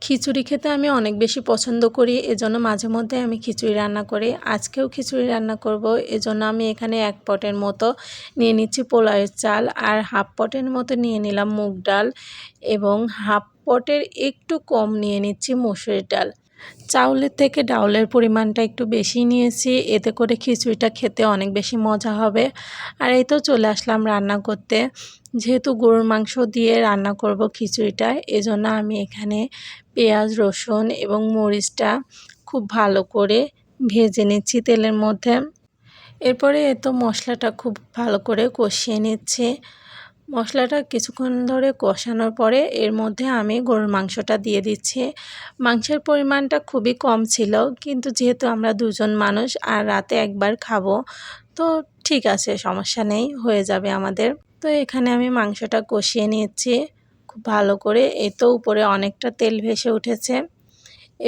খিচুড়ি খেতে আমি অনেক বেশি পছন্দ করি, এজন্য মাঝে মধ্যে আমি খিচুড়ি রান্না করি। আজকেও খিচুড়ি রান্না করব, এজন্য আমি এখানে 1 পটের মতো নিয়ে নিচ্ছি পোলাওয়ের চাল, আর হাফ পটের মতো নিয়ে নিলাম মুগ ডাল, এবং হাফ পটের একটু কম নিয়ে নিচ্ছি মসুরের ডাল। চাউলের থেকে ডাউলের পরিমাণটা একটু বেশি নিয়েছি, এতে করে খিচুড়িটা খেতে অনেক বেশি মজা হবে। আর এই তো চলে আসলাম রান্না করতে। যেহেতু গরুর মাংস দিয়ে রান্না করব খিচুড়িটা, এজন্য আমি এখানে পেঁয়াজ, রসুন এবং মরিচটা খুব ভালো করে ভেজে নিচ্ছি তেলের মধ্যে। এরপরে এই তো মশলাটা খুব ভালো করে কষিয়ে নিচ্ছি। মশলাটা কিছুক্ষণ ধরে কষানোর পরে এর মধ্যে আমি গরুর মাংসটা দিয়ে দিচ্ছি। মাংসের পরিমাণটা খুবই কম ছিল, কিন্তু যেহেতু আমরা 2 জন মানুষ আর রাতে একবার খাবো, তো ঠিক আছে, সমস্যা নেই, হয়ে যাবে আমাদের। তো এখানে আমি মাংসটা কষিয়ে নিচ্ছি খুব ভালো করে। এই তো উপরে অনেকটা তেল ভেসে উঠেছে।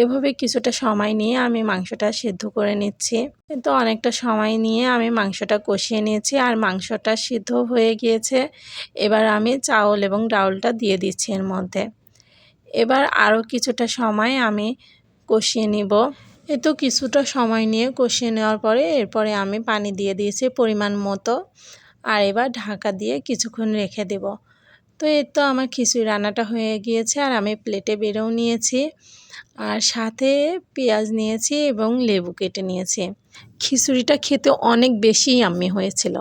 এভাবে কিছুটা সময় নিয়ে আমি মাংসটা সিদ্ধ করে নিচ্ছি। কিন্তু অনেকটা সময় নিয়ে আমি মাংসটা কষিয়ে নিয়েছি, আর মাংসটা সিদ্ধ হয়ে গিয়েছে। এবার আমি চাউল এবং ডাউলটা দিয়ে দিচ্ছি এর মধ্যে। এবার আরও কিছুটা সময় আমি কষিয়ে নিব। এই তো কিছুটা সময় নিয়ে কষিয়ে নেওয়ার পরে এরপরে আমি পানি দিয়ে দিয়েছি পরিমাণ মতো, আর এবার ঢাকা দিয়ে কিছুক্ষণ রেখে দেব। তো এই তো আমার খিচুড়ি রান্নাটা হয়ে গিয়েছে, আর আমি প্লেটে বেড়েও নিয়েছি, আর সাথে পেঁয়াজ নিয়েছি এবং লেবু কেটে নিয়েছি। খিচুড়িটা খেতে অনেক বেশি ইয়াম্মি হয়েছিল।